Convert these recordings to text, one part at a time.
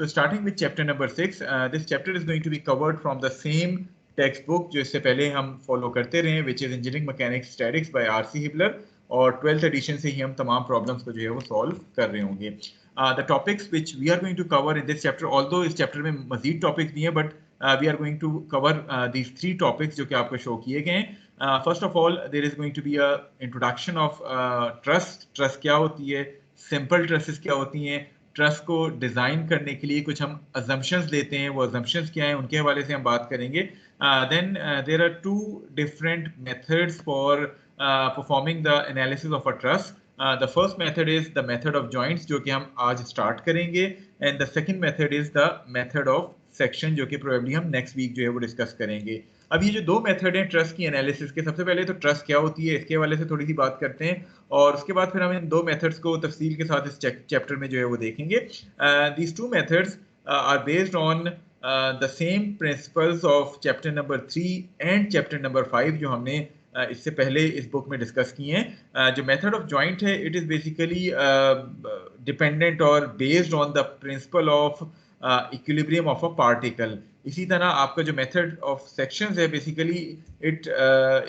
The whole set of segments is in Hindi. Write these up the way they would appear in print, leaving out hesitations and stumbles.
So starting with chapter number 6, this chapter is going to be covered from the same textbook जो इससे पहले हम follow करते रहे, which is Engineering Mechanics Statics by R.C. Hibbeler, और 12th edition से ही हम तमाम problems को जो है वो solve कर रहे होंगे. The topics which we are going to cover in this chapter, although इस chapter में मजीद topics नहीं है, but we are going to cover these 3 topics जो कि आपको show किए गए हैं. First of all, there is going to be a introduction of trust. Trust क्या होती है, simple trusses क्या होती हैं, ट्रस्ट को डिजाइन करने के लिए कुछ हम assumptions लेते हैं, वो assumptions क्या हैं उनके हवाले से हम बात करेंगे. Then there are 2 different methods for performing the analysis of a trust. The first method is the method of joints जो कि हम आज start करेंगे, and the second method is the method of section जो कि probably हम next week जो है वो discuss करेंगे. अब ये जो 2 मेथड हैं ट्रस्ट की एनालिसिस के, सबसे पहले तो ट्रस्ट क्या होती है इसके हवाले से थोड़ी सी बात करते हैं, और उसके बाद फिर हम इन 2 मेथड्स को तफसील के साथ इस चैप्टर में जो है वो देखेंगे. These 2 methods are based on the same principles of chapter number 3 and chapter number 5 जो हमने इससे पहले इस बुक में डिस्कस किए हैं. जो मेथड ऑफ जॉइंट है, इट इज़ बेसिकली डिपेंडेंट और based on the principle of equilibrium of a particle. इसी तरह आपका जो मेथड ऑफ सेक्शंस है, basically it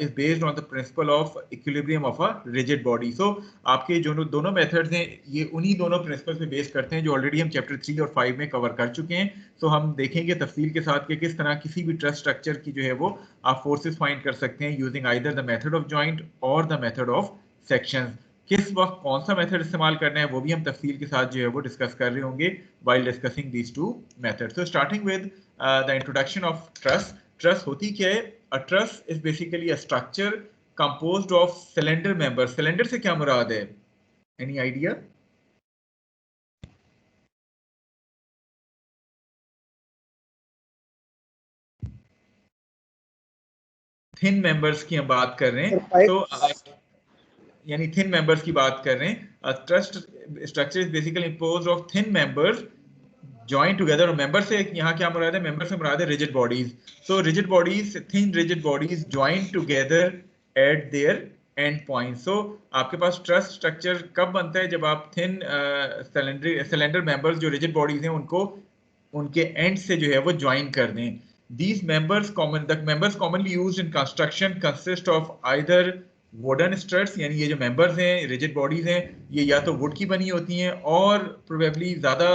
is based on the principle of equilibrium of a rigid body. So आपके जो दोनों मेथड्स हैं ये उन्हीं दोनों प्रिंसिपल्स पे बेस करते हैं जो ऑलरेडी हम चैप्टर 3 और 5 में कवर कर चुके हैं. सो हम देखेंगे तफसील के साथ कि किस तरह किसी भी ट्रस्ट स्ट्रक्चर की जो है वो आप फोर्सेस फाइंड कर सकते हैं using either the method of joint और द मेथड ऑफ सेक्शंस. किस वक्त कौन सा मेथड इस्तेमाल करना है वो भी हम तफसील के साथ जो है वो डिस्कस कर रहे होंगे while discussing these 2 methods. So starting with the introduction of trust. Trust होती क्या है? A trust is basically a structure composed of cylinder members. Cylinder से क्या मुराद है? Any idea? Thin members की हम बात कर रहे हैं, तो यानी थिन मेंबर्स की बात कर रहे हैं. Trust structure is basically composed of thin members join together. और मेंबर से यहाँ क्या मुराद है? मेंबर से मुराद है rigid bodies. So rigid bodies, thin rigid bodies join together at their end point. So आपके पास ट्रस्ट स्ट्रक्चर कब बनता है? जब आप थिन सिलेंडर मेंबर्स जो रिजिड बॉडीज हैं उनको उनके एंड से जो है वो ज्वाइन कर दें. These members commonly used in construction consist of either wooden struts, यानी ये जो मेंबर्स हैं रिजिड बॉडीज हैं ये या तो वुड की बनी होती हैं और प्रोबेबली ज़्यादा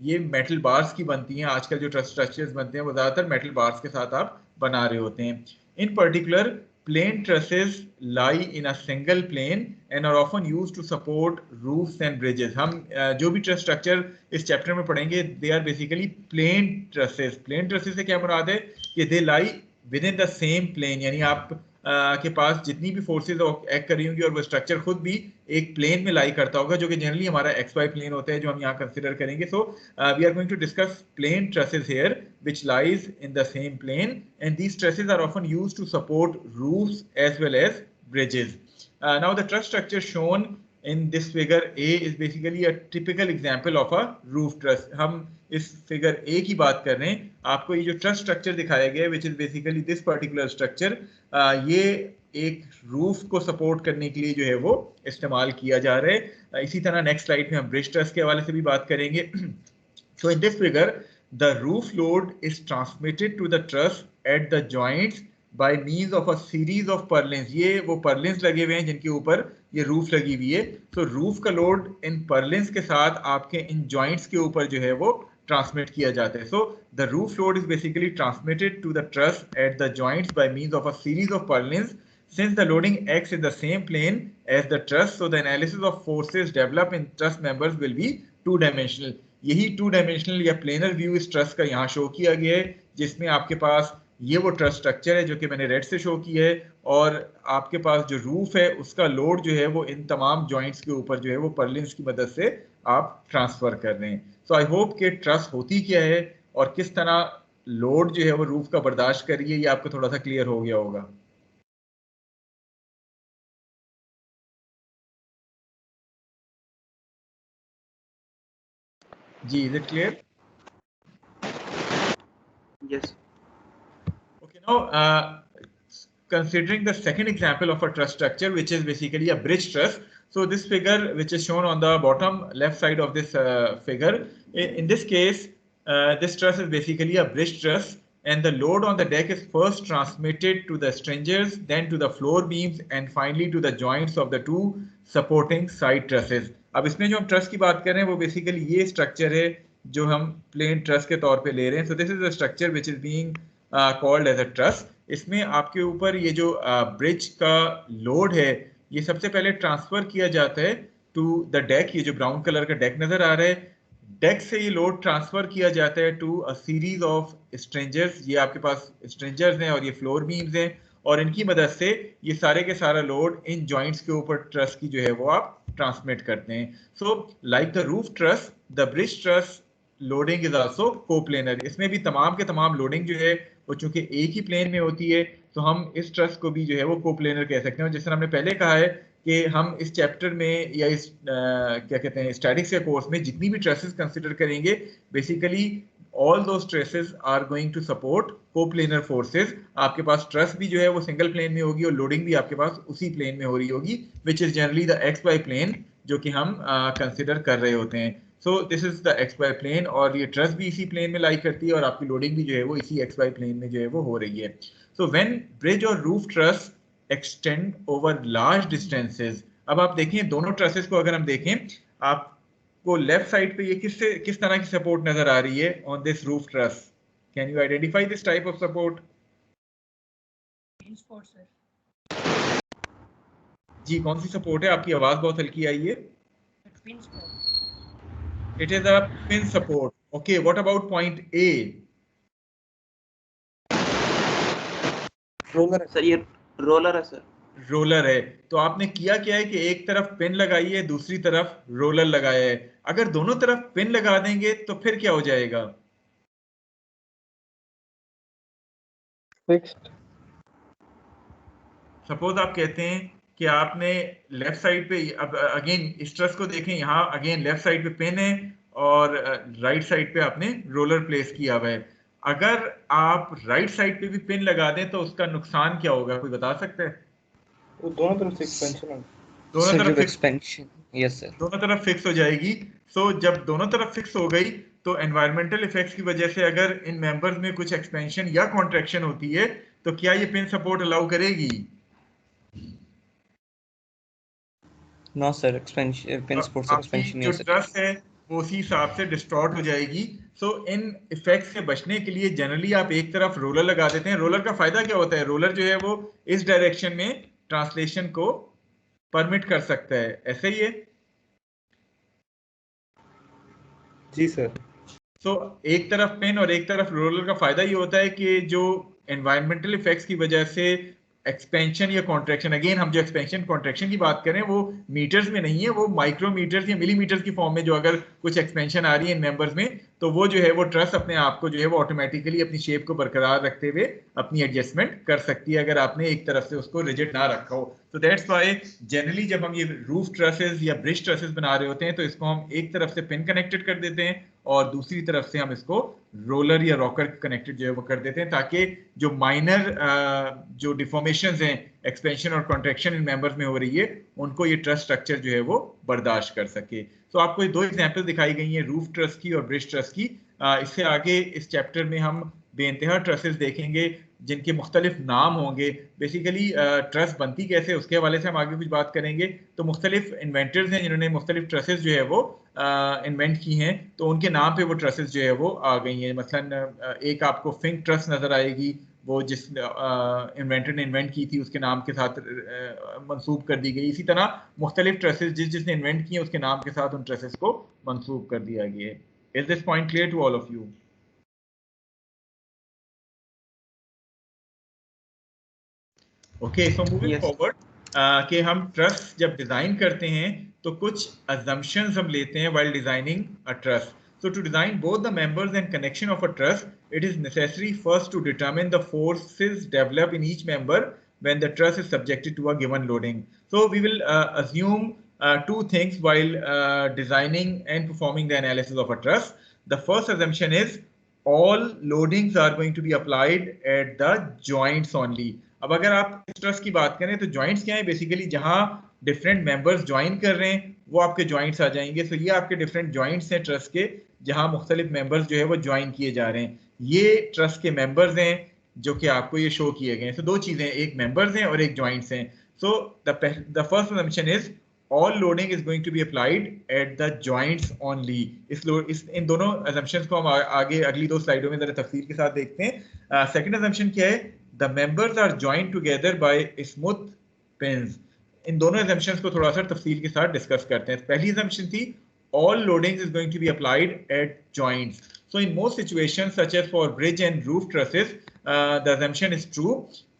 ये मेटल बार्स की बनती हैं. आजकल जो ट्रस्ट स्ट्रक्चर्स बनते हैं वो ज़्यादातर मेटल बार्स के साथ आप बना रहे होते हैं. In particular plane trusses lie in a single plane and are often used to support roofs and bridges. हम जो भी ट्रस स्ट्रक्चर इस चैप्टर में पढ़ेंगे they are basically plane trusses. Plane trusses से क्या मुराद है कि they lie within the same plane, यानी आप के पास जितनी भी फोर्सेस एक्ट कर रही होंगी और वो स्ट्रक्चर खुद भी एक प्लेन में लाई करता होगा जो कि जनरली हमारा एक्स वाई प्लेन होता है जो हम यहाँ कंसिडर करेंगे. So we are going to discuss plane trusses here which lies in the same plane and these trusses are often used to support roofs as well as bridges. Now the truss structure shown in this figure A is basically a typical example of a roof truss. हम इस figure A की बात कर रहे हैं. आपको ये जो truss structure दिखाया गया है which is basically this particular structure, ये एक रूफ को सपोर्ट करने के लिए जो है वो इस्तेमाल किया जा रहा है. इसी तरह नेक्स्ट स्लाइड में हम ब्रिज ट्रस के हवाले से भी बात करेंगे. So in this figure the roof load is transmitted to the truss at the joints by means of a series of purlins. ये वो purlins लगे हुए हैं जिनके ऊपर ये रूफ लगी हुई है. तो रूफ का लोड इन purlins के साथ आपके इन जॉइंट्स के ऊपर जो है वो ट्रांसमिट किया जाता है. So the roof load is basically transmitted to the truss at the joints by means of a series of purlins. Since the loading acts in the same plane as the truss, so the analysis of forces developed in truss members will be two-dimensional. यही two-dimensional या planar view इस truss का यहाँ शो किया गया है जिसमें आपके पास ये वो ट्रस स्ट्रक्चर है जो कि मैंने रेड से शो की है और आपके पास जो रूफ है उसका लोड जो है वो इन तमाम जॉइंट्स के ऊपर जो है वो पर्लिन्स की मदद से आप ट्रांसफर कर रहे हैं. सो आई होप कि ट्रस होती क्या है और किस तरह लोड जो है वो रूफ का बर्दाश्त कर रही है ये आपको थोड़ा सा क्लियर हो गया होगा. जी, is it clear? Yes. Okay, now considering the second example of a truss structure which is basically a bridge truss. So this figure which is shown on the bottom left side of this figure, in this case This truss is basically a bridge truss, and the load on the deck is first transmitted to the stringers, then to the floor beams, and finally to the joints of the two supporting side trusses. अब इसमें जो हम ट्रस की बात कर रहे हैं वो बेसिकली ये स्ट्रक्चर है जो हम प्लेन ट्रस के तौर पे ले रहे हैं. So this is the structure which is being called as a truss. इसमें आपके ऊपर ये जो ब्रिज का लोड है ये सबसे पहले ट्रांसफर किया जाता है टू द डेक. ये जो ब्राउन कलर का डेक नजर आ रहा है, डेक से ये लोड ट्रांसफर किया जाता है to a series of stringers. ये आपके पास स्ट्रेंजर्स हैं और ये फ्लोर बीम्स हैं, और इनकी मदद से ये सारे के सारा लोड इन जॉइंट्स के ऊपर ट्रस की जो है वो आप ट्रांसमिट करते हैं. So like the roof truss, the bridge truss loading is also coplanar. इसमें भी तमाम के तमाम लोडिंग जो है वो चूंकि एक ही प्लेन में होती है, तो हम इस ट्रस को भी जो है वो कोप्लेनर कह सकते हैं. जिस तरह हमने पहले कहा है कि हम इस चैप्टर में या इस क्या कहते हैं स्टैटिक्स के कोर्स में जितनी भी ट्रेसेस कंसिडर करेंगे, basically all those trusses are going to support coplanar forces. आपके पास ट्रस भी जो है वो सिंगल प्लेन में होगी और लोडिंग भी आपके पास उसी प्लेन में हो रही होगी, which is generally the X Y plane जो कि हम कंसिडर कर रहे होते हैं. So this is the X Y plane, और ये ट्रस भी इसी प्लेन में लाई करती है और आपकी लोडिंग भी जो है वो इसी एक्स वाई प्लेन में जो है वो हो रही है. सो व्हेन ब्रिज और roof truss extend over large distances, अब आप देखें दोनों ट्रसेस को अगर हम देखें, आपको लेफ्ट साइड पे ये किस तरह की सपोर्ट नजर आ रही है on this roof truss. Can you identify this type of support? जी, कौन सी सपोर्ट है? आपकी आवाज बहुत हल्की आई है. It is a pin support. Okay, what about point A? Roller है सर. ये रोलर है सर. रोलर है. तो आपने किया क्या है कि एक तरफ पिन लगाई है, दूसरी तरफ रोलर लगाया है. अगर दोनों तरफ पिन लगा देंगे तो फिर क्या हो जाएगा? फिक्स्ड. सपोज आप कहते हैं कि आपने लेफ्ट साइड पे, अब अगेन इस ट्रस को देखें, यहाँ अगेन लेफ्ट साइड पे पिन है और राइट साइड पे आपने रोलर प्लेस किया हुआ है. अगर आप राइट साइड पे भी पिन लगा दें तो उसका नुकसान क्या होगा, कोई बता सकता है? वो दोनों तरफ से एक्सपेंशन है. दोनों तरफ एक्सपेंशन. Yes sir. दोनों तरफ फिक्स हो जाएगी. सो जब दोनों तरफ फिक्स हो गई तो एनवायरमेंटल इफेक्ट्स की वजह से अगर इन मेंबर्स में कुछ एक्सपेंशन या कॉन्ट्रैक्शन होती है तो क्या ये पिन सपोर्ट अलाउ करेगी? No sir, expansion pin support expansion नहीं है. जो ट्रस है वो उसी हिसाब से डिस्टॉर्ट हो जाएगी. सो इन इफेक्ट से बचने के लिए जनरली आप एक तरफ रोलर लगा देते हैं. रोलर का फायदा क्या होता है? रोलर जो है वो इस डायरेक्शन में ट्रांसलेशन को परमिट कर सकता है. ऐसे ही है? जी सर. सो एक तरफ पिन और एक तरफ रोलर का फायदा ये होता है कि जो एनवायरमेंटल इफेक्ट्स की वजह से एक्सपेंशन या कॉन्ट्रैक्शन, अगेन हम जो एक्सपेंशन कॉन्ट्रैक्शन की बात करें वो मीटर्स में नहीं है, वो माइक्रोमीटर्स या मिलीमीटर्स की फॉर्म में जो अगर कुछ एक्सपेंशन आ रही है इन मेंबर्स में तो वो जो है वो ट्रस अपने आप को जो है वो ऑटोमेटिकली अपनी शेप को बरकरार रखते हुए अपनी एडजस्टमेंट कर सकती है अगर आपने एक तरफ से उसको रिजिड ना रखा हो. तो दैट्स व्हाई जनरली जब हम ये रूफ ट्रसेस या ब्रिज ट्रसेस बना रहे होते हैं तो इसको हम एक तरफ से पिन कनेक्टेड कर देते हैं और दूसरी तरफ से हम इसको रोलर या रॉकर कनेक्टेड जो है वो कर देते हैं, ताकि जो माइनर जो डिफॉर्मेशंस हैं, एक्सपेंशन और कॉन्ट्रैक्शन इन मेंबर्स में हो रही है, उनको ये ट्रस स्ट्रक्चर जो है वो बर्दाश्त कर सके. तो आपको ये दो एग्जांपल दिखाई गई हैं, रूफ ट्रस की और ब्रिज ट्रस की. इससे आगे इस चैप्टर में हम बेइंतहा ट्रसेस देखेंगे जिनके मुख्तलिफ नाम होंगे. बेसिकली ट्रस बनती कैसे उसके हवाले से हम आगे कुछ बात करेंगे. तो मुख्तलिफ इन्वेंटर्स हैं जिन्होंने मुख्तलिफ ट्रसेस जो है वो इन्वेंट की हैं, तो उनके नाम पे वो ट्रसेस जो है वो आ गई हैं. मसलन एक आपको फिंक ट्रस नज़र आएगी, वो जिस इन्वेंटर ने इन्वेंट की थी उसके नाम के साथ मंसूब कर दी गई. इसी तरह मुख्तलिफ ट्रसेस जिसने इन्वेंट किए उसके नाम के साथ उन ट्रसेस को मंसूब कर दिया गया है. Is this point clear to all of you? Okay, so moving forward कि हम ट्रस जब डिजाइन करते हैं तो कुछ assumptions हम लेते हैं while designing a truss. So to design both the members and connection of a truss, it is necessary first to determine the forces developed in each member when the truss is subjected to a given loading. So we will assume two things while designing and performing the analysis of a truss. The first assumption is all loadings are going to be applied at the joints only. अब अगर आप इस ट्रस की बात करें तो जॉइंट्स क्या है? बेसिकली जहां डिफरेंट मेंबर्स ज्वाइन कर रहे हैं वो आपके जॉइंट्स आ जाएंगे. सो ये आपके डिफरेंट जॉइंट्स हैं ट्रस के जहां मुख्तलिफ मेंबर्स जो है वो ज्वाइन किए जा रहे हैं। ये ट्रस्ट के मेंबर्स हैं जो कि आपको ये शो किए गए हैं। तो दो चीजें, एक मेंबर्स हैं और एक ज्वाइंट्स हैं। So the first assumption is all loading is going to be applied at the joints only। इन दोनों assumptions को हम आगे अगली दो स्लाइडों में जरा तफसील के साथ देखते हैं। सेकंड assumption क्या है? The members are joined together by smooth pins। इन दोनों assumptions को थोड़ा सा तफसील के साथ डिस्कस करते हैं। पहली assumption थी all loading is going to be applied at joints। So in most situations such as for bridge and roof trusses, the assumption is true।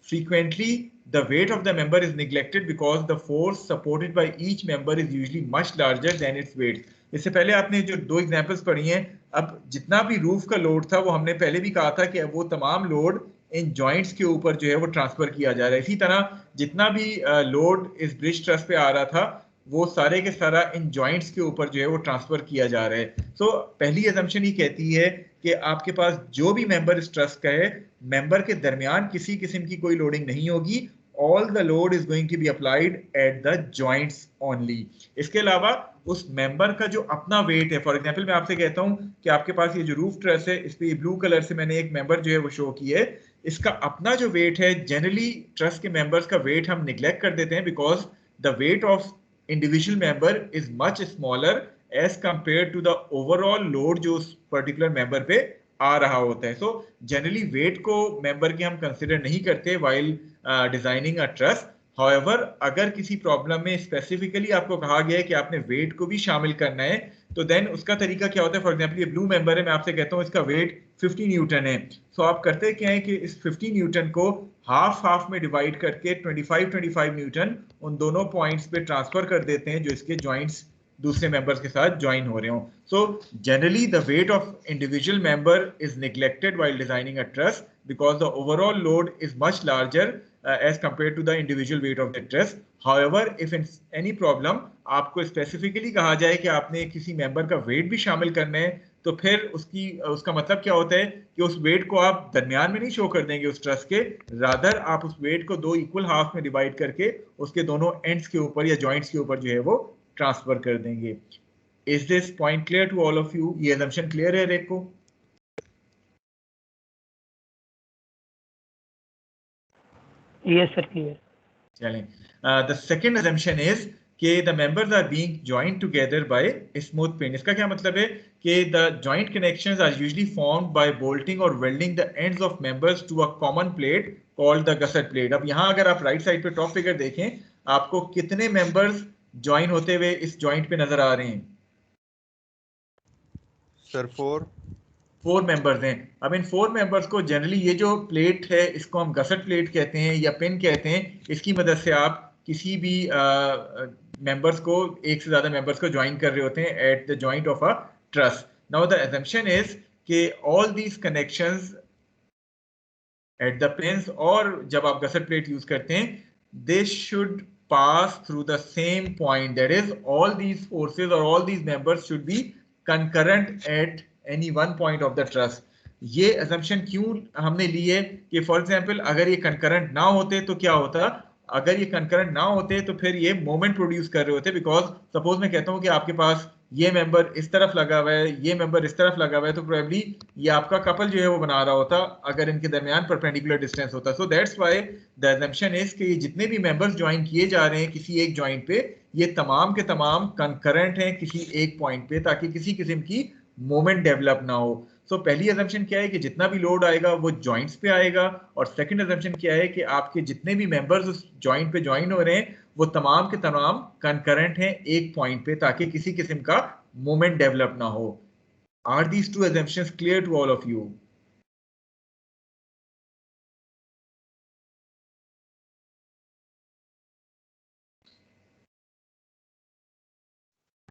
Frequently the weight of the member is neglected because the force supported by each member is usually much larger than its weight। इससे पहले आपने जो दो एग्जांपल्स पढ़ी हैं, अब जितना भी रूफ का लोड था वो हमने पहले भी कहा था कि वो तमाम लोड इन जॉइंट्स के ऊपर जो है वो ट्रांसफर किया जा रहा है। इसी तरह जितना भी लोड इस ब्रिज ट्रस पे आ रहा था वो सारे के सारा इन जॉइंट्स के ऊपर जो है वो ट्रांसफर किया जा रहा है। सो पहली assumption ही कहती है कि आपके पास जो भी मेंबर इस ट्रस्ट का है, मेंबर के दरमियान किसी किस्म की कोई लोडिंग नहीं होगी। All the load is going to be applied at the joints only. इसके अलावा उस मेंबर का जो अपना वेट है, फॉर एग्जांपल मैं आपसे कहता हूं कि आपके पास ये जो रूफ ट्रस है, इस पे ब्लू कलर से मैंने एक मेंबर जो है वो शो की है, इसका अपना जो वेट है, जनरली ट्रस्ट के मेंबर्स का वेट हम निग्लेक्ट कर देते हैं because the weight of individual member is much smaller as compared to the overall load जो उस पर्टिकुलर मेंबर पे आ रहा होता है। सो जनरली वेट को मेंबर के हम कंसिडर नहीं करते while designing a truss. However अगर किसी प्रॉब्लम में स्पेसिफिकली आपको कहा गया है कि आपने वेट को भी शामिल करना है, तो देन उसका तरीका क्या होता है? फॉर एग्जांपल ये ब्लू मेंबर है, मैं आपसे कहता हूँ इसका वेट 50 न्यूटन है। सो आप करते क्या है कि इस 50 न्यूटन को हाफ में डिवाइड करके 25 न्यूटन उन दोनों पॉइंट्स पे ट्रांसफर कर देते हैं जो इसके जॉइंट्स दूसरे मेंबर्स के साथ ज्वाइन हो रहे हो। So generally the weight of individual member is neglected while designing a trust because the overall load is much larger as compared to the individual weight of the truss। However, if in any problem आपको स्पेसिफिकली कहा जाए कि आपने किसी मेंबर का वेट भी शामिल करना है, तो फिर उसका मतलब क्या होता है कि उस वेट को आप दरमियान में नहीं शो कर देंगे उस ट्रस के, रादर आप उस वेट को दो इक्वल हाफ में डिवाइड करके उसके दोनों एंड्स के ऊपर या जॉइंट्स के ऊपर जो है वो ट्रांसफर कर देंगे। Is this point clear to all of you? ये assumption क्लियर है रेक को? Yes sir, clear। चलें, the second assumption is कि the members are being joined together by a smooth pin। इसका क्या मतलब है कि the joint connections are usually formed by bolting or welding the ends of members to a common plate called the gusset plate। अब यहाँ अगर आप राइट साइड पे टॉप फिगर देखें, आपको कितने मेंबर्स ज्वाइन होते हुए इस जॉइंट पे नजर आ रहे हैं? सर 4 मेंबर्स हैं। अब इन 4 मेंबर्स को जनरली ये जो प्लेट है इसको हम गसट प्लेट कहते हैं या पिन कहते हैं। इसकी मदद से आप किसी भी मेंबर्स को, एक से ज्यादा मेंबर्स को ज्वाइन कर रहे होते हैं at the joint of a truss. Now the assumption is कि all these connections at the pins, और जब आप गसट प्लेट यूज करते हैं, they should pass through the same point, that is all these forces or all these members should be concurrent at any one point of the truss। ये assumption क्यों हमने ली है कि फॉर एग्जांपल अगर ये concurrent ना होते तो क्या होता? अगर ये concurrent ना होते तो फिर ये मोमेंट प्रोड्यूस कर रहे होते, बिकॉज सपोज मैं कहता हूँ कि आपके पास ये मेंबर इस तरफ लगा हुआ है, ये मेंबर इस तरफ लगा हुआ है, तो प्रोबेबली ये आपका कपल जो है वो बना रहा होता अगर इनके दरमियान परपेंडिकुलर डिस्टेंस होता। So that's why the assumption is कि जितने भी मेंबर्स ज्वाइन किए जा रहे हैं किसी एक जॉइंट पे, ये तमाम के तमाम कंकरेंट हैं किसी एक पॉइंट पे, ताकि किसी किस्म की मोमेंट डेवलप ना हो। सो पहली assumption क्या है कि जितना भी लोड आएगा वो जॉइंट्स पे आएगा, और सेकंड assumption क्या है कि आपके जितने भी मेंबर्स उस जॉइंट पे ज्वाइन हो रहे हैं वो तमाम के तमाम कंकरेंट हैं एक पॉइंट पे, ताकि किसी किस्म का मोमेंट डेवलप ना हो। Are these two assumptions clear to all of you?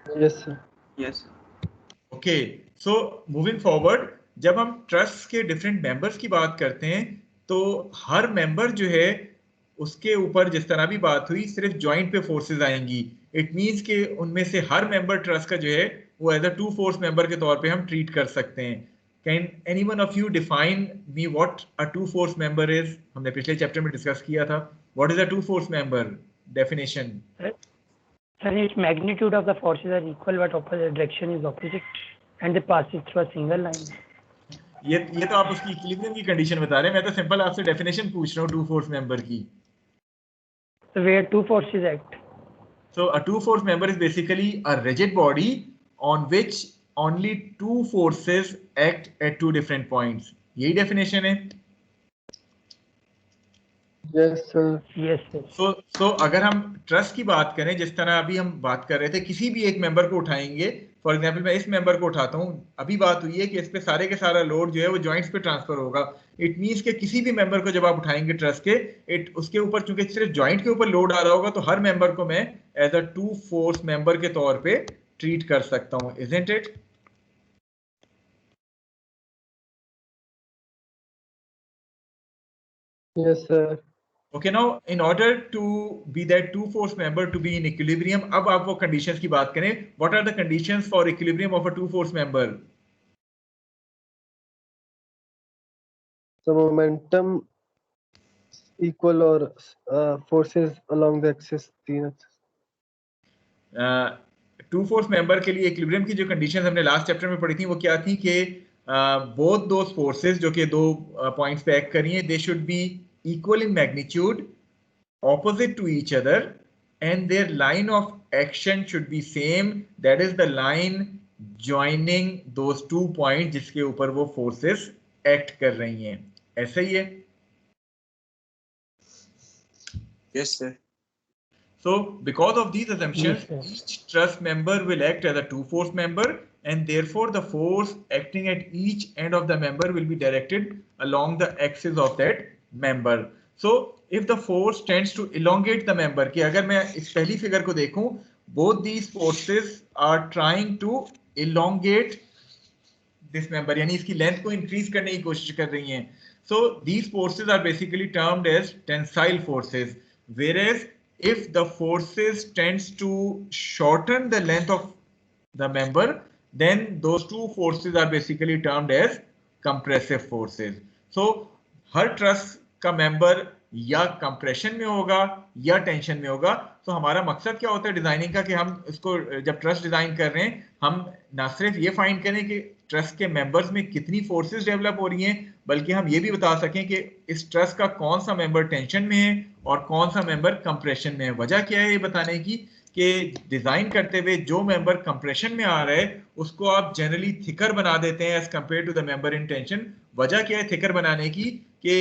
Yes sir। Yes sir। Okay, so moving forward, जब हम ट्रस्ट के डिफरेंट मेंबर्स की बात करते हैं तो हर मेंबर जो है उसके ऊपर जिस तरह भी बात हुई सिर्फ जॉइंट पे फोर्सेस आएंगी। इट मींस कि उनमें से हर मेंबर ट्रस्ट का जो है वो as a two force member के तौर पे हम ट्रीट कर सकते हैं। Can anyone of you define me what a two force member is? हमने पिछले चैप्टर में डिस्कस किया था। What is a two force member definition? Sir, its magnitude of the forces are equal but opposite direction is opposite। and they pass it through a single line. ये तो आप उसकी इक्विलिब्रियम की कंडीशन बता रहे हैं, मैं तो सिंपल आपसे डेफिनेशन पूछ रहा हूँ टू फोर्स मेंबर की. So where two forces act. So a two force member is basically a rigid body on which only two forces act at two different points. यही डेफिनेशन है. Yes, sir. Yes, sir. So अगर हम ट्रस्ट की बात करें, जिस तरह अभी हम बात कर रहे थे, किसी भी एक मेंबर को उठाएंगे, फॉर एग्जांपल मैं इस मेंबर को उठाता हूं, अभी बात हुई है कि इस पे सारे के सारा लोड जो है वो जॉइंट्स पे ट्रांसफर होगा. इट मींस कि किसी भी मेंबर को जब आप उठाएंगे ट्रस्ट के, उसके ऊपर चूंकि सिर्फ जॉइंट के ऊपर लोड आ रहा होगा, तो हर मेंबर को मैं as a two force member के तौर पे ट्रीट कर सकता हूं. Isn't it? Yes, sir. Okay, now in order to be that two force member to be in equilibrium, अब आप वो conditions की बात करें. What are the conditions for equilibrium of a two force member? The momentum equal or forces along the axis. तीन axis. टू फोर्स मेंबर के लिए इक्विलिब्रियम की जो कंडीशंस हमने लास्ट चैप्टर में पढ़ी थी वो क्या थी कि बोथ दोस फोर्सेस जो कि दो पॉइंट्स पे एक्ट कर रही हैं, they should be equal in magnitude, opposite to each other, and their line of action should be same. That is the line joining those two points जिसके ऊपर वो forces act कर रही हैं. ऐसा ही है? Yes, sir. So because of these assumptions, Yes, each truss member will act as a two force member, and therefore the force acting at each end of the member will be directed along the axis of that member. So if the force tends to elongate the member, कि अगर मैं इस पहली फिगर को देखूं, both these forces are trying to elongate this member, यानी इसकी लेंथ को इंक्रीज करने की कोशिश कर रही हैं. So these forces are basically termed as tensile forces, whereas if the forces tends to shorten the length of the member, then those two forces are basically termed as compressive forces. So her truss का मेंबर या कंप्रेशन में होगा या टेंशन में होगा. तो हमारा मकसद क्या होता है डिजाइनिंग का, कि हम इसको जब ट्रस डिजाइन कर रहे हैं, हम ना सिर्फ ये फाइंड करें कि ट्रस के मेंबर्स में कितनी फोर्सेस डेवलप हो रही हैं, बल्कि हम ये भी बता सकें कि इस ट्रस का कौन सा मेंबर टेंशन में है और कौन सा मेंबर कंप्रेशन में है. वजह क्या है ये बताने की कि डिजाइन करते हुए जो मेंबर कंप्रेशन में आ रहा है उसको आप जनरली थिकर बना देते हैं as compared to the member in tension. वजह क्या है थिकर बनाने की कि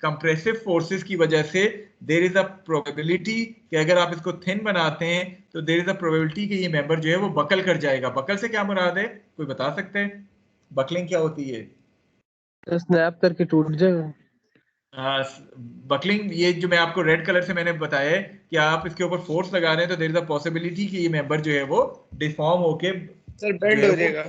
कंप्रेसिव फोर्सेस की वजह से देयर इज अ प्रोबेबिलिटी कि अगर आप इसको थिन बनाते हैं तो देयर इज अ प्रोबेबिलिटी कि ये मेंबर जो है वो बकल कर जाएगा. बकल से क्या मुराद है, कोई बता सकते हैं? बकलिंग क्या होती है? स्नैप करके टूट जाएगा. बकलिंग ये जो मैं आपको रेड कलर से मैंने बताया है कि आप इसके ऊपर फोर्स लगा रहे हैं तो देयर इज अ पॉसिबिलिटी कि ये मेंबर जो है वो डिफॉर्म होके सर बेंड हो जाएगा.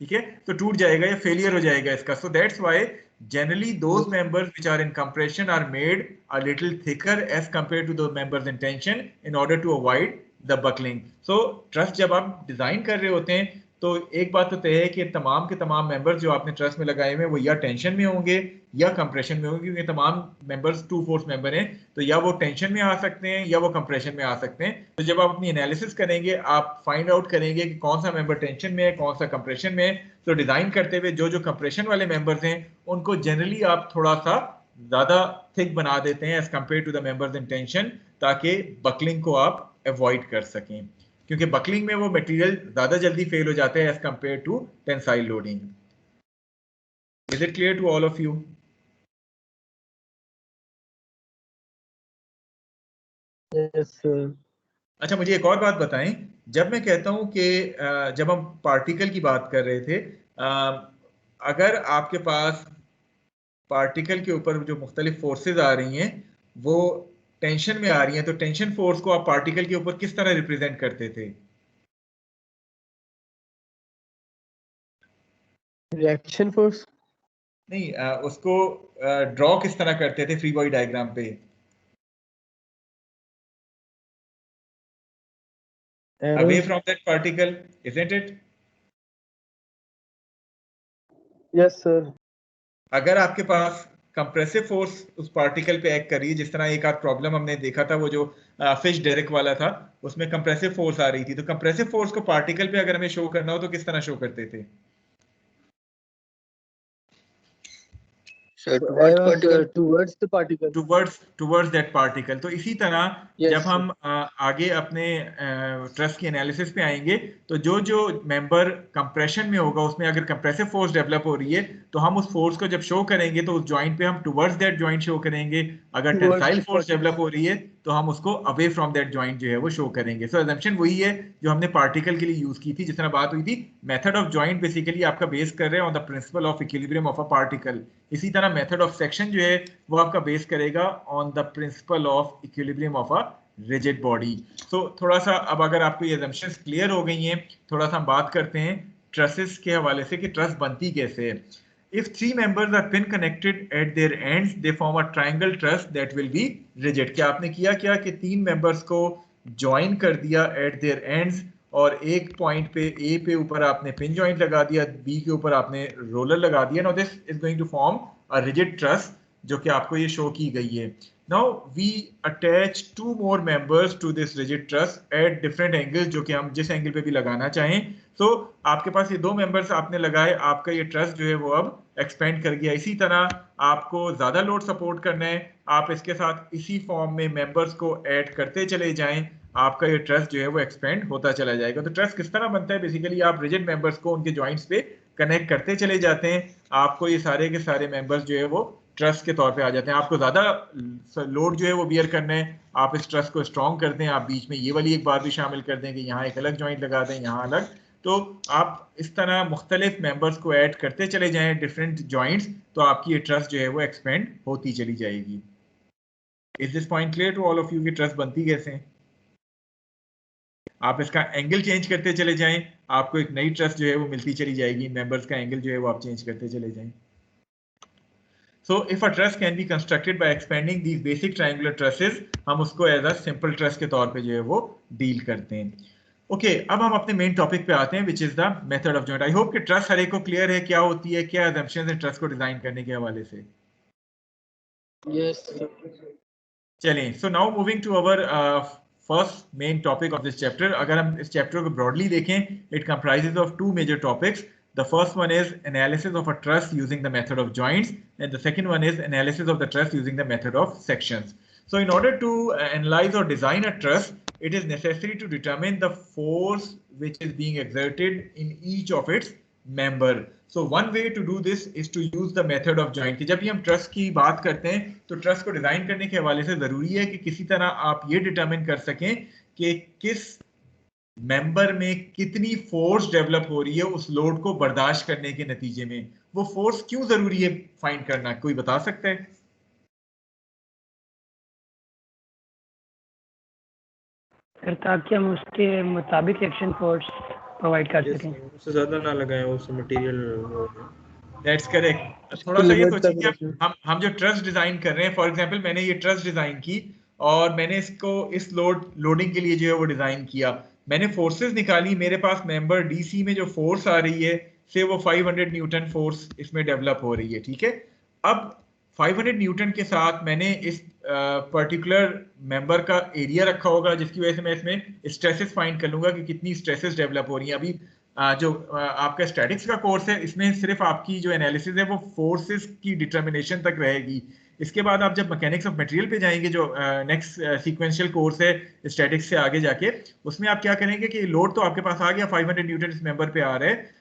ठीक है, तो टूट जाएगा या फेलियर हो जाएगा इसका. So that's why generally those members which are in compression are made a little thicker as compared to the members in tension in order to avoid the buckling. So truss जब आप डिजाइन कर रहे होते हैं तो एक बात तो तय है कि तमाम के तमाम मेंबर्स जो आपने ट्रस में लगाए हुए वो या टेंशन में होंगे या कंप्रेशन में होंगे, क्योंकि तमाम मेंबर्स टू फोर्स मेंबर हैं, तो या वो टेंशन में आ सकते हैं या वो कंप्रेशन में आ सकते हैं. तो जब आप अपनी एनालिसिस करेंगे आप फाइंड आउट करेंगे कि कौन सा मेंबर टेंशन में है, कौन सा कंप्रेशन में है. तो डिजाइन करते हुए जो जो कंप्रेशन वाले मेंबर्स हैं उनको जनरली आप थोड़ा सा ज्यादा थिक बना देते हैं as compared to the members in tension, ताकि बकलिंग को आप अवॉइड कर सकें, क्योंकि बकलिंग में वो मटेरियल ज्यादा जल्दी फेल हो जाते हैं as compared to tensile loading. Is it clear to all of you? Yes, sir. अच्छा, मुझे एक और बात बताएं. जब मैं कहता हूं कि जब हम पार्टिकल की बात कर रहे थे, अगर आपके पास पार्टिकल के ऊपर जो मुख्तलिफ फोर्सेस आ रही हैं वो टेंशन में आ रही हैं, तो टेंशन फोर्स को आप पार्टिकल के ऊपर किस तरह रिप्रेजेंट करते थे? Reaction force. नहीं, उसको ड्रॉ किस तरह करते थे फ्री बॉडी डायग्राम पे? Away from that particle, isn't it? Yes, sir. अगर आपके पास कंप्रेसिव फोर्स उस पार्टिकल पे एक्ट कर रही है, जिस तरह एक आध प्रॉब्लम हमने देखा था वो जो फिश डेरेक वाला था, उसमें कंप्रेसिव फोर्स आ रही थी। तो कंप्रेसिव फोर्स को पार्टिकल पे अगर हमें शो करना हो तो किस तरह शो करते थे? towards the particle. towards that particle। तो इसी तरह Yes, जब हम आगे अपने ट्रस्ट की एनालिसिस पे आएंगे तो जो जो मेंबर कंप्रेशन में होगा उसमें अगर कंप्रेसिव फोर्स डेवलप हो रही है तो हम उस फोर्स को जब शो करेंगे तो उस जॉइंट पे हम टुवर्ड्स दैट जॉइंट शो करेंगे। अगर Towards tensile the force particle. Develop हो रही है तो हम उसको अवे फ्रॉम दैट जॉइंट जो है वो शो करेंगे। सो अजम्पशन वही है जो हमने पार्टिकल के लिए यूज की थी, जिस तरह बात हुई थी। मेथड ऑफ जॉइंट बेसिकली आपका बेस कर रहे हैं on the principle of equilibrium of a particle. इसी तरह मेथड ऑफ सेक्शन जो है वो आपका बेस करेगा on the principle of equilibrium of a rigid body. So थोड़ा सा अब अगर आपको ये assumptions क्लियर हो गई हैं, थोड़ा सा हम बात करते हैं ट्रसेस के हवाले से कि ट्रस बनती कैसे है। If three members are pin connected at their ends, they form a triangle truss that will be rigid। क्या आपने किया क्या कि तीन मेंबर्स को ज्वाइन कर दिया at their ends और एक पॉइंट पे A पे ऊपर आपने पिन जॉइंट लगा दिया, B के ऊपर आपने रोलर लगा दिया। Now this is going to form a rigid truss जो कि आपको ये शो की गई है। Now we attach two more members to this rigid truss at different angles, जो कि हम जिस एंगल पे भी लगाना चाहें। तो आपके पास ये दो मेंबर्स आपने लगाए, आपका ये ट्रस जो है वो अब एक्सपेंड कर गया। इसी तरह आपको ज्यादा लोड सपोर्ट करना है, आप इसके साथ इसी फॉर्म में मेंबर्स को ऐड करते चले जाएं, आपका ये ट्रस जो है वो एक्सपेंड होता चला जाएगा। तो ट्रस किस तरह बनता है? बेसिकली आप रिजिड मेंबर्स को उनके जॉइंट्स पे कनेक्ट करते चले जाते हैं, आपको ये सारे के सारे मेंबर्स जो है वो ट्रस के तौर पे आ जाते हैं। आपको ज्यादा लोड जो है वो बियर करना है, आप इस ट्रस को स्ट्रॉन्ग कर दें, आप बीच में ये वाली एक बात भी शामिल कर दें कि यहाँ एक अलग जॉइंट लगा दें, यहाँ अलग। तो आप इस तरह मुख्तलिफ मेंबर्स को ऐड करते चले जाएं डिफरेंट जॉइंट्स, तो आपकी ये ट्रस्ट जो है वो एक्सपेंड होती चली जाएगी। Is this point clear to all of you कि ट्रस्ट बनती कैसे है? आप इसका एंगल चेंज करते चले जाएं, आपको एक नई ट्रस्ट जो है वो मिलती चली जाएगी, मेंबर्स का एंगल जो है वो आप चेंज करते चले जाएं। So if a truss can be constructed by expanding these basic triangular trusses, हम उसको एज अ सिंपल ट्रस के तौर पे जो है वो डील करते हैं। ओके, अब हम अपने मेन टॉपिक पे आते हैं, which is the method of joint. I hope कि ट्रस हर एक को क्लियर है क्या होती है, क्या assumptions है ट्रस को डिजाइन करने के हवाले से। Yes. चलें, so now moving to our first main topic of this chapter. अगर हम इस चैप्टर को ब्रॉडली देखें, it comprises of two major topics. The first one is analysis of a truss using the method of joints, and the second one is analysis of the truss using the method of sections. So in order to analyze or design a truss, it is necessary to determine the force which is being exerted in each of its member. So one way to do this is to use the method of joint। जब भी हम ट्रस की बात करते हैं तो ट्रस को डिजाइन करने के हवाले से जरूरी है कि किसी तरह आप ये डिटरमिन कर सकें कि किस मेंबर में कितनी फोर्स डेवलप हो रही है उस लोड को बर्दाश्त करने के नतीजे में। वो फोर्स क्यों जरूरी है फाइंड करना, कोई बता सकता है? ताकि हम उसके मुताबिक एक्शन फोर्स प्रोवाइड कर सकें, उससे ज्यादा ना लगाएं उस मटेरियल। That's correct. थोड़ा सा ये सोचिए कि हम जो ट्रस डिजाइन कर रहे हैं, फॉर एग्जांपल मैंने ये ट्रस डिजाइन की और मैंने इसको इस लोडिंग के लिए जो है वो डिजाइन किया, मैंने फोर्सेस निकाली, मेरे पास मेंबर डीसी में जो फोर्स आ रही है से वो 500 न्यूटन फोर्स इसमें डेवलप हो रही है, ठीक है। अब 500 न्यूटन के साथ मैंने इस पर्टिकुलर मेंबर का एरिया रखा होगा, जिसकी वजह से मैं इसमें स्ट्रेसेस फाइंड कर लूंगा कि कितनी स्ट्रेसेस डेवलप हो रही हैं। अभी जो आपका स्टैटिक्स का कोर्स है इसमें सिर्फ आपकी जो एनालिसिस है वो फोर्सेस की डिटर्मिनेशन तक रहेगी। इसके बाद आप जब मैकेनिक्स ऑफ मटेरियल पे जाएंगे, जो नेक्स्ट सीक्वेंशियल कोर्स है स्टैटिक्स से आगे जाके, उसमें आप क्या करेंगे कि लोड तो आपके पास आ गया, 500 न्यूटन इस मेंबर पे आ रहा है,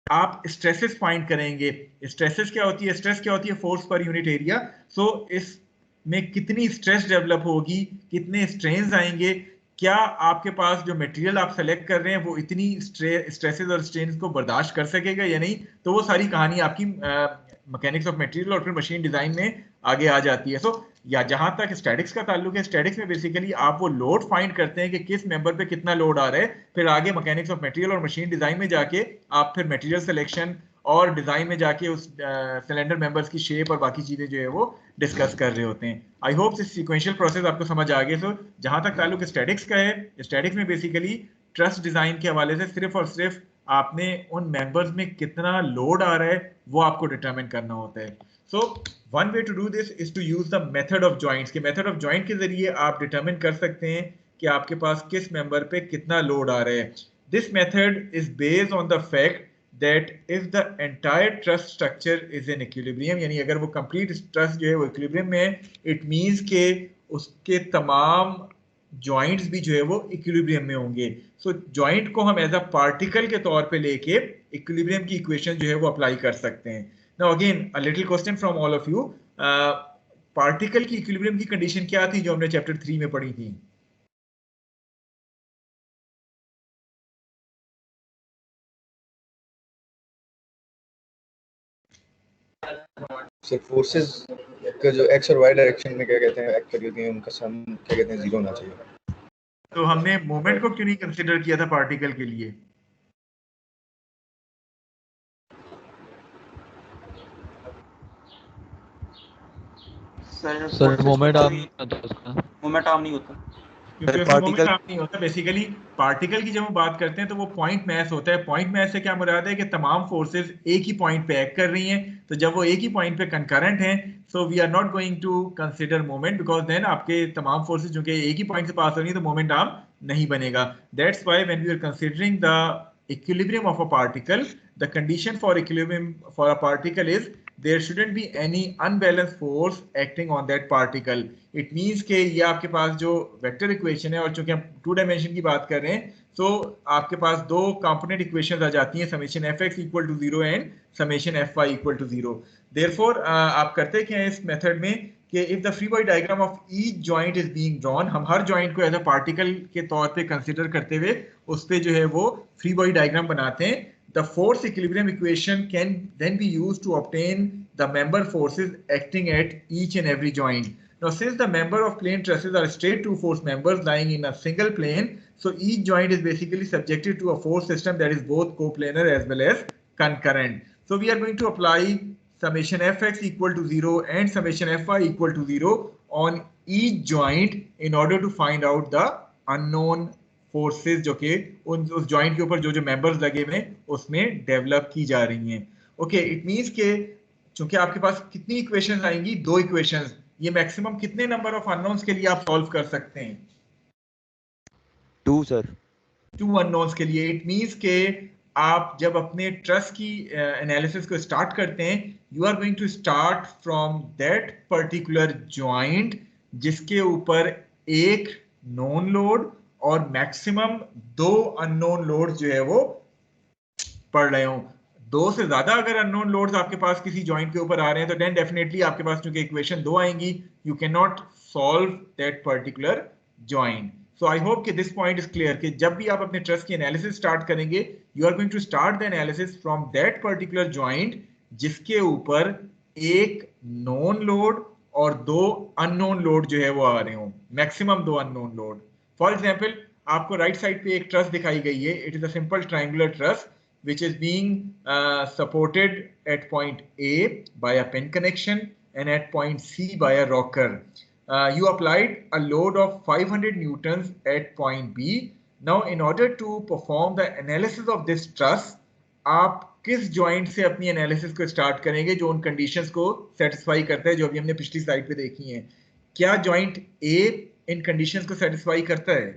आप स्ट्रेसेस फाइंड करेंगे। स्ट्रेसेस क्या होती है? स्ट्रेस क्या होती है? Force per unit area. सो इसमें कितनी स्ट्रेस डेवलप होगी, कितने स्ट्रेन्स आएंगे, क्या आपके पास जो मटेरियल आप सेलेक्ट कर रहे हैं वो इतनी स्ट्रेसेस और स्ट्रेन्स को बर्दाश्त कर सकेगा या नहीं। तो वो सारी कहानी आपकी मैकेनिक्स ऑफ मटेरियल और फिर मशीन डिजाइन में आगे आ जाती है। सो या जहां तक स्टैटिक्स का ताल्लुक है, स्टैटिक्स में बेसिकली आप वो लोड फाइंड करते हैं कि किस मेंबर पे कितना लोड आ रहा है, फिर आगे मैकेनिक्स ऑफ मटेरियल और मशीन डिजाइन में जाके आप फिर मटेरियल सिलेक्शन और डिजाइन में जाके उस सिलेंडर मेंबर्स की शेप और बाकी चीजें जो है वो डिस्कस कर रहे होते हैं। I hope this sequential process आपको समझ आ गया। सो जहां तक ताल्लुक स्टैटिक्स का है, स्टैटिक्स में बेसिकली ट्रस डिजाइन के हवाले से सिर्फ और सिर्फ आपने उन मेंबर्स में कितना लोड आ रहा है वो आपको डिटरमिन करना होता है. So one way to do this is to use the method of joints. के मेथड ऑफ जॉइंट के जरिए आप डिटरमिन कर सकते हैं कि आपके पास किस मेंबर पे कितना लोड आ रहा है. This method is based on the fact that if the entire trust structure is in equilibrium, यानी अगर वो complete trust जो है वो equilibrium में है, it means के उसके तमाम joints भी जो है वो equilibrium में होंगे. So joint को हम as a particle के तौर पे लेके equilibrium की equation जो है वो apply कर सकते हैं. Now again a little question from all of you. Particle की equilibrium की condition क्या थी जो हमने chapter 3 में पढ़ी थी? सर फोर्सेस का जो एक्स और वाई डायरेक्शन में क्या कहते हैं एक्ट कर रही हैं उनका सम क्या कहते हैं जीरो होना चाहिए. तो हमने मोमेंट को क्यों नहीं कंसीडर किया था पार्टिकल के लिए? सर मोमेंट आर्म नहीं होता उसका. मोमेंट आर्म नहीं होता क्योंकि उसमें मोमेंट आर्म नहीं होता. बेसिकली पार्टिकल की जब हम बात करते हैं तो वो पॉइंट मैस होता है. पॉइंट मैस से क्या मुराद है कि तमाम फोर्सेस एक ही पॉइंट पे एक्ट कर रही हैं. तो जब वो एक ही पॉइंट पे कंकरेंट हैं so we are not going to consider moment because then आपके तमाम फोर्सेस जो कि एक ही पॉइंट से पास हो रही हैं तो मोमेंट आर्म नहीं बनेगा. That's why when we are considering the equilibrium of a particle, the condition for equilibrium for a particle is there shouldn't be any unbalanced force acting on that particle. It means कि ये आपके पास जो वेक्टर इक्वेशन है और चूंकि हम 2 डायमेंशन की बात कर रहे हैं तो आपके पास दो कंपोनेंट इक्वेशंस आ जाती हैं, summation fx equal to 0 and summation fy equal to 0. Therefore आप करते क्या है इस मेथड में कि if the free body diagram of each joint is being drawn, हम हर जॉइंट को एज अ पार्टिकल के तौर पे कंसीडर करते हुए उस पे जो है वो फ्री बॉडी डायग्राम बनाते हैं. The force equilibrium equation can then be used to obtain the member forces acting at each and every joint. Now since the member of plane trusses are straight two force members lying in a single plane, so each joint is basically subjected to a force system that is both coplanar as well as concurrent. So we are going to apply summation fx equal to 0 and summation fy equal to 0 on each joint in order to find out the unknown forces जो कि उस joint के ऊपर जो members लगे हुए उसमें develop की जा रही हैं. Okay, it means कि चूंकि आपके पास कितनी equations आएंगी, दो equations, ये मैक्सिमम कितने नंबर ऑफ अननोन्स के लिए आप सॉल्व कर सकते हैं? 2 सर. 2 अननोन्स के लिए. इट मींस के आप जब अपने ट्रस्ट की एनालिसिस को स्टार्ट करते हैं you are going to start from that particular joint जिसके ऊपर एक नोन लोड और मैक्सिमम 2 अननोन लोड जो है वो पड़ रहे हों. 2 से ज्यादा अगर अननोन लोड्स आपके पास किसी जॉइंट के ऊपर आ रहे हैं तो देन डेफिनेटली आपके पास चूंकि इक्वेशन 2 आएंगी you can not solve that particular joint. So I hope कि दिस पॉइंट इज क्लियर कि जब भी आप अपने ट्रस्ट की एनालिसिस स्टार्ट करेंगे you are going to start the analysis from that particular joint जिसके ऊपर एक नोन लोड और 2 अननोन लोड जो है वो आ रहे हों, maximum 2 unknown load. For example आपको राइट साइड पे एक ट्रस्ट दिखाई गई है. It is a simple triangular trust which is being supported at point A by a pin connection and at point C by a rocker. You applied a load of 500 newtons at point B. Now in order to perform the analysis of this truss, आप किस जॉइंट से अपनी एनालिसिस को स्टार्ट करेंगे जो उन कंडीशंस को सेटिस्फाई करता है जो अभी हमने पिछली स्लाइड पे देखी हैं? क्या जॉइंट A इन कंडीशंस को सेटिस्फाई करता है?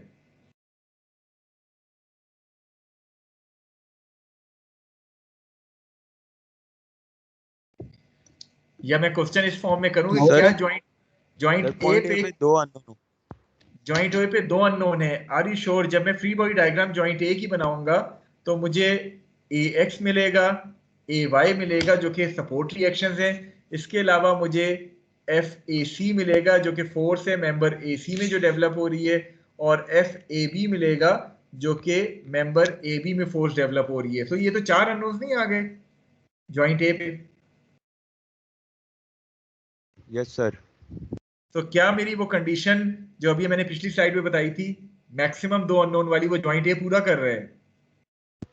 या मैं क्वेश्चन इस फॉर्म में करूं कि क्या जॉइंट ए पे 2 अननोन, जॉइंट ए पे 2 अननोन है? Are you sure? जब मैं free body diagram joint A की बनाऊंगा तो मुझे ए एक्स मिलेगा, ए वाई मिलेगा जो कि सपोर्ट रिएक्शंस हैं. इसके अलावा मुझे एफ ए सी मिलेगा जो कि फोर्स है मेंबर ए सी में जो डेवलप हो रही है, और एफ ए बी मिलेगा जो कि मेंबर ए बी में फोर्स डेवलप हो रही है. तो ये तो 4 अननोन्स नहीं आ गए जॉइंट ए पे? Yes sir. तो क्या मेरी वो कंडीशन जो अभी मैंने पिछली स्लाइड में बताई थी मैक्सिमम 2 अननोन वाली वो जॉइंट ए पूरा कर रहा है?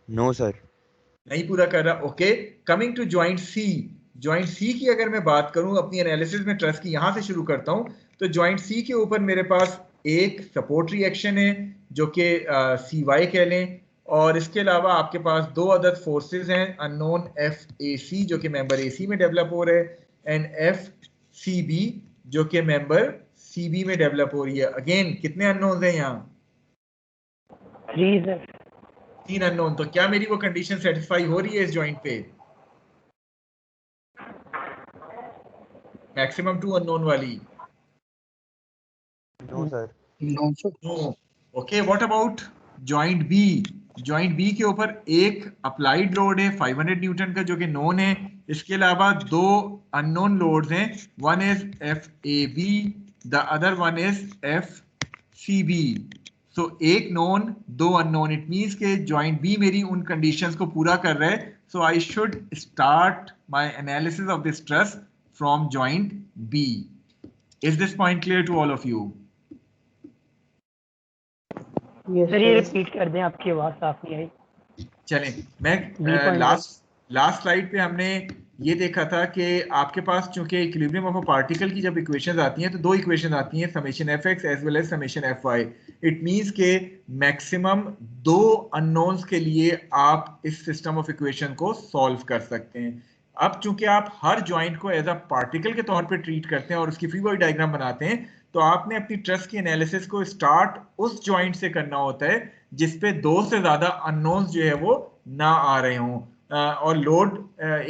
नो सर, नहीं पूरा कर रहा. Okay, coming to joint C. Joint C की अगर मैं बात करूं अपनी एनालिसिस में ट्रस्ट की, यहां से शुरू करता हूं. तो जॉइंट सी के ऊपर मेरे पास एक सपोर्ट रिएक्शन है जो कि सी वाई कह लें, और इसके अलावा आपके पास दो अदर फोर्सेस हैं, अननोन FAC जो कि मेंबर AC में डेवलप हो रहे हैं, एंड FCB जो कि मेंबर CB में डेवलप हो रही है। अगेन कितने अननोन्स हैं यहाँ? 3 सर। 3 अननोन। तो क्या मेरी वो कंडीशन सेटिस्फाई हो रही है इस जॉइंट पे, मैक्सिमम 2 अननोन वाली? No sir. No. Okay, what about joint B? Joint B के ऊपर एक अप्लाइड लोड है 500 न्यूटन का जो कि नोन है, इसके अलावा दो अननोन लोड्स हैं, one is FAB, the other one is FCB। So एक नोन दो अननोन, इट मींस के जॉइंट बी मेरी उन कंडीशंस को पूरा कर रहा है। So I should start my analysis of this truss from joint B. Is this point clear to all of you? Sir ये रिपीट कर दें, आपकी आवाज साफ नहीं आई। चलें, मैं लास्ट स्लाइड पे हमने ये देखा था कि आपके पास चूंकि इक्विलिब्रियम ऑफ अ पार्टिकल की जब इक्वेशंस आती हैं तो दो इक्वेशंस आती हैं, summation fx as well as summation fy। It means के मैक्सिमम दो अननोन्स के लिए आप इस सिस्टम ऑफ इक्वेशन को सॉल्व कर सकते हैं। अब चूंकि आप हर जॉइंट को एज अ पार्टिकल के तौर पे ट्रीट करते हैं और उसकी फ्री बॉडी डायग्राम बनाते हैं, तो आपने अपनी ट्रस की एनालिसिस को स्टार्ट उस जॉइंट से करना होता है जिसपे दो से ज्यादा अननोन्स जो है वो ना आ रहे हों और लोड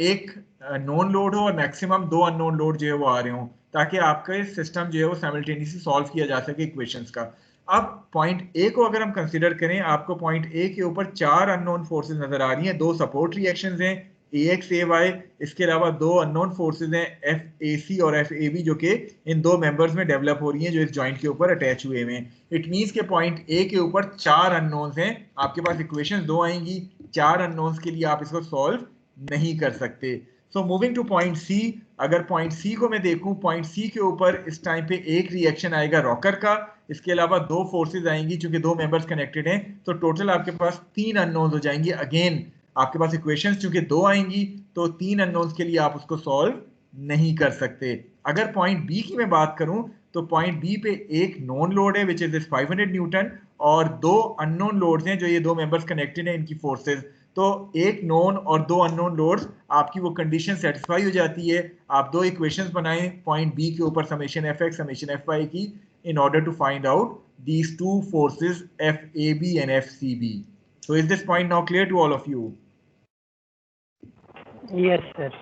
एक नॉन लोड हो और मैक्सिमम दो अननोन लोड जो है वो आ रहे हों, ताकि आपका सिस्टम जो है वो साइमल्टेनियसली सॉल्व किया जा सके इक्वेशंस का। अब पॉइंट ए को अगर हम कंसीडर करें, आपको पॉइंट ए के ऊपर चार अननोन फोर्सेस नजर आ रही हैं, दो सपोर्ट रिएक्शंस हैं AX AY, इसके अलावा दो अननोन फोर्सेस हैं FAC और FAB जो कि इन दो मेंबर्स में डेवलप हो रही हैं जो इस जॉइंट के ऊपर अटैच हुए हैं। इट मींस के पॉइंट ए के ऊपर चार अननोन्स हैं, आपके पास इक्वेशंस दो आएंगी, चार अननोन्स के लिए आप इसको सॉल्व नहीं कर सकते। So moving to point C, अगर पॉइंट सी को मैं देखूं, पॉइंट सी के ऊपर इस टाइम पे एक रिएक्शन आएगा रॉकर का, इसके अलावा दो फोर्सेस आएंगी चूंकि दो मेंबर्स कनेक्टेड हैं, तो टोटल आपके पास तीन अननोन्स हो जाएंगी। अगेन आपके पास इक्वेशंस चूंकि दो आएंगी तो तीन अननोन्स के लिए आप उसको सॉल्व नहीं कर सकते। अगर पॉइंट बी की मैं बात करूं तो पॉइंट बी पे एक नॉन लोड है विच इज दिस 500 न्यूटन और दो अननोन लोड्स हैं जो ये दो मेंबर्स कनेक्टेड हैं इनकी फोर्सेस। तो एक नॉन और दो अननोन लोड्स, आपकी वो कंडीशन सेटिस्फाई हो जाती है। आप दो इक्वेशंस बनाएं पॉइंट बी के ऊपर समेशन fx समेशन fy की, in order to find out these two forces FAB and FCB. So is this point now clear to all of you? Yes sir.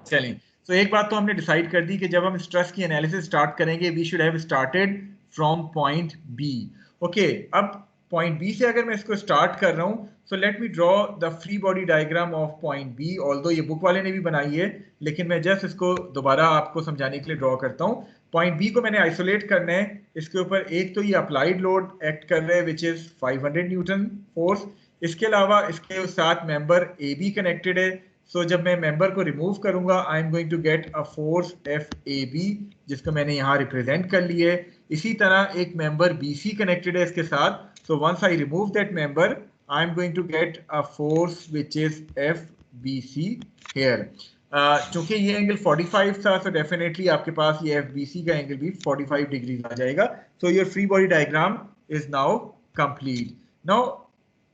चलें, तो एक बात तो हमने डिसाइड कर दी कि जब हम स्ट्रेस की एनालिसिस स्टार्ट करेंगे we should have started from point B. Okay, अब पॉइंट बी से अगर मैं इसको स्टार्ट कर रहा हूं, so let me draw the free body diagram of point B. Although ये बुक वाले ने भी बनाई है लेकिन मैं जस्ट इसको दोबारा आपको समझाने के लिए ड्रॉ करता हूं। पॉइंट बी को मैंने आइसोलेट करना है, इसके ऊपर एक तो ये अप्लाइड लोड एक्ट कर रहा है विच इज 500 न्यूटन फोर्स, इसके अलावा इसके साथ मेंबर ए बी कनेक्टेड है। सो जब मैं मेंबर को रिमूव करूंगा I am going to get a force FAB जिसको मैंने यहाँ रिप्रेजेंट कर लिया है। इसी तरह एक मेंबर BC कनेक्टेड है इसके साथ, so once I remove that member I am going to get a force which is FBC here. चूंकि ये एंगल 45 था तो डेफिनेटली आपके पास ये FBC का एंगल भी 45 डिग्री आ जाएगा। So your free body diagram is now complete. Now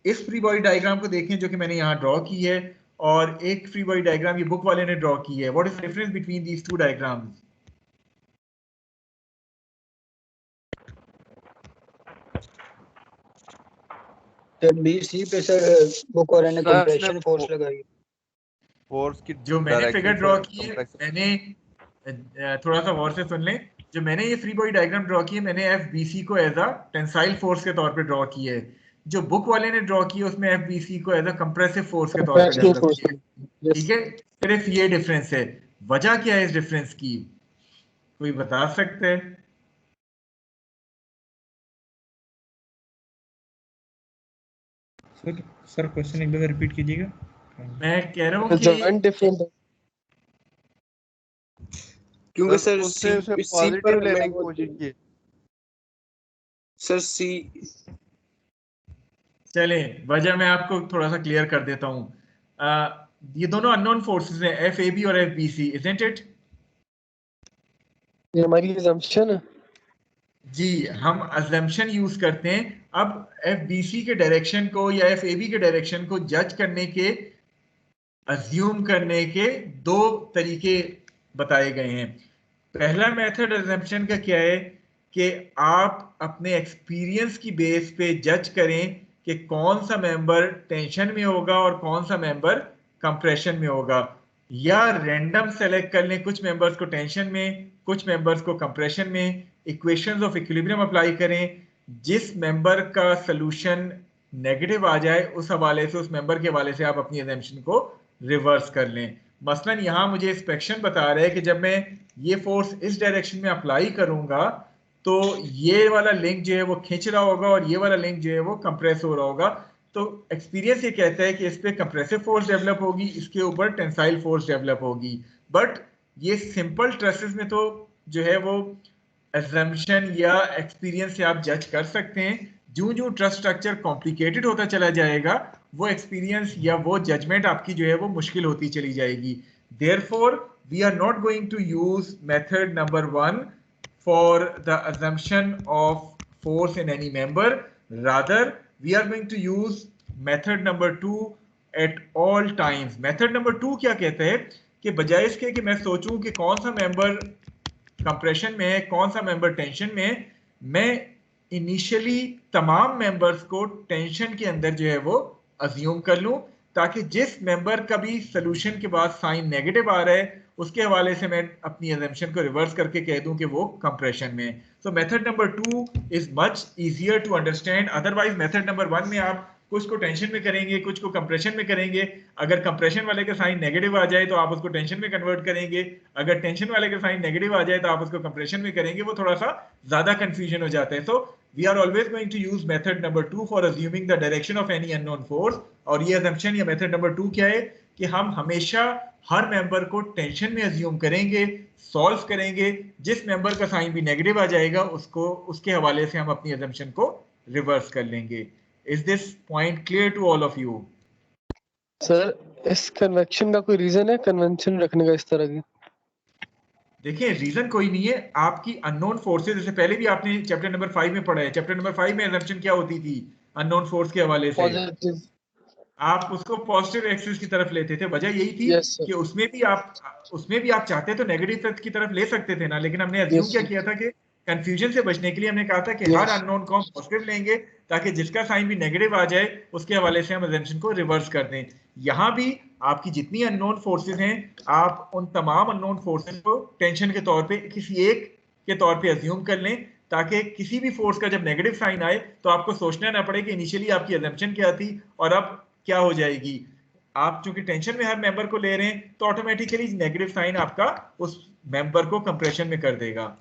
इस फ्री बॉडी डायग्राम को देखें जो कि मैंने यहाँ ड्रॉ की है और एक फ्री बॉडी डायग्राम ये बुक वाले ने ड्रॉ की है। What is the difference between these two diagrams? Sir BC पे सर बुक वाले ने कंप्रेशन फोर्स लगाई, फोर्स की जो मैंने फिगर ड्रॉ की है, मैंने थोड़ा सा गौर से सुन लें, जो मैंने ये फ्री बॉडी डायग्राम ड्रॉ की है मैंने FBC को एज अ टेंसाइल फोर्स के तौर पे ड्रॉ की है। जो बुक वाले ने ड्रॉ की है उसमें FBC को एज अ कंप्रेसिव फोर्स के तौर पे डेवलप किया है। ठीक है, सिर्फ ये डिफरेंस है। वजह क्या है इस डिफरेंस की, कोई बता सकते हैं? सर क्वेश्चन एक बार रिपीट कीजिएगा। मैं कह रहा हूँ कि जॉइंट डिफरेंट है क्योंकि सर उससे सी पर पॉजिटिव लेने मैं की कोशिश की। सर सी चलें, वजह मैं आपको थोड़ा सा क्लियर कर देता हूँ। ये दोनों अननोन फोर्सेस हैं FAB और FBC, isn't it? ये हमारी assumption है। जी, हम assumption यूज करते हैं अब FBC के डायरेक्शन को या FAB के डायरेक्शन को जज करने के, अज्यूम करने के दो तरीके बताए गए हैं। पहला मेथड अजम्पशन का क्या है कि आप अपने एक्सपीरियंस की बेस पे जज करें कि कौन सा मेंबर टेंशन में होगा और कौन सा मेंबर कंप्रेशन में होगा, या रैंडम सेलेक्ट कर लें कुछ मेंबर्स को टेंशन में, कुछ मेंबर्स को कंप्रेशन में, इक्वेशंस ऑफ इक्विलिब्रियम अप्लाई करें, जिस मेंबर का सोल्यूशन नेगेटिव आ जाए उस हवाले से, उस मेंबर के हवाले से आप अपनी अजम्पशन को रिवर्स कर लें। मसलन यहाँ मुझे इंस्पेक्शन बता रहा है कि जब मैं ये फोर्स इस डायरेक्शन में अप्लाई करूंगा तो ये वाला लिंक जो है वो खींच रहा होगा और ये वाला लिंक जो है वो कंप्रेस हो रहा होगा। तो एक्सपीरियंस ये कहता है कि इस पे कंप्रेसिव फोर्स डेवलप होगी, इसके ऊपर टेंसाइल फोर्स डेवलप होगी। बट ये सिंपल ट्रसेस में तो जो है वो assumption या एक्सपीरियंस से आप जज कर सकते हैं। जो ट्रस्ट स्ट्रक्चर कॉम्प्लिकेटेड होता चला जाएगा वो एक्सपीरियंस या वो जजमेंट आपकी जो है वो मुश्किल होती चली जाएगी। Therefore, we are not going to use method number 1 for the assumption of force in any member. Rather, we are going to use method number 2 at all times. Method number 2 क्या कहता है कि बजाय इसके कि मैं सोचूं कि कौन सा मेंबर कंप्रेशन में है, कौन सा मेंबर टेंशन में है, मैं इनिशियली तमाम मेंबर्स को टेंशन के अंदर जो है वो अज्यूम कर लूं, ताकि जिस मेंबर का भी सोल्यूशन के बाद साइन नेगेटिव आ रहा है उसके हवाले से मैं अपनी अजम्पशन को रिवर्स करके कह दूं कि वो कंप्रेशन में। So method number 2 is much easier to understand. Otherwise method number 1 में आप कुछ को टेंशन में करेंगे, कुछ को कंप्रेशन में करेंगे। अगर कंप्रेशन वाले का साइन नेगेटिव आ जाए तो आप उसको टेंशन में कन्वर्ट करेंगे, अगर टेंशन वाले का साइन नेगेटिव आ जाए तो आप उसको कंप्रेशन में करेंगे। वो थोड़ा सा ज्यादा कंफ्यूजन हो जाता है। So we are always going to use method number 2 for assuming the direction of any unknown force. और ये अजम्पशन या मेथड नंबर 2 क्या है कि हम हमेशा हर मेंबर को टेंशन में अज्यूम करेंगे, सॉल्व करेंगे, जिस मेंबर का साइन भी नेगेटिव आ जाएगा उसको, उसके हवाले से हम अपनी अजम्पशन को रिवर्स कर लेंगे। Is this point clear to all of you? Sir इस कन्वेक्शन का कोई रीजन है कन्वेंशन रखने का इस तरह की? देखिए रीजन कोई नहीं है। आपकी अननोन फोर्सेस, जैसे पहले भी आपने चैप्टर नंबर 5 में पढ़ा है, चैप्टर नंबर 5 में असम्पशन क्या होती थी अननोन फोर्स के हवाले से? पॉजिटिव। आप उसको पॉजिटिव एक्सिस की तरफ लेते थे। वजह यही थी कि उसमें भी आप चाहते तो नेगेटिव की तरफ ले सकते थे ना, लेकिन हमने अज्यूम क्या किया था कि कंफ्यूजन से बचने के लिए हमने कहा था कि हर अननोन को हम पॉजिटिव लेंगे ताकि जिसका साइन भी नेगेटिव आ जाए उसके हवाले से हम अजम्पशन को रिवर्स कर दें। यहाँ भी आपकी जितनी अननोन फोर्सेस हैं, आप उन तमाम अननोन फोर्सेस को टेंशन के तौर पे किसी एक के तौर पे अज्यूम कर लें, ताकि किसी भी फोर्स का जब नेगेटिव साइन आए तो आपको सोचना ना पड़े कि इनिशियली आपकी अजम्पशन क्या थी और अब क्या हो जाएगी। आप चूंकि टेंशन में हर मेंबर को ले रहे हैं तो ऑटोमेटिकली नेगेटिव साइन आपका उस मेंबर को कंप्रेशन में कर देगा।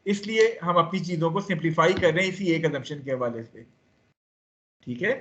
इसलिए हम अपनी चीजों को सिंप्लीफाई कर रहे हैं इसी एक अजम्पशन के हवाले से। ठीक है?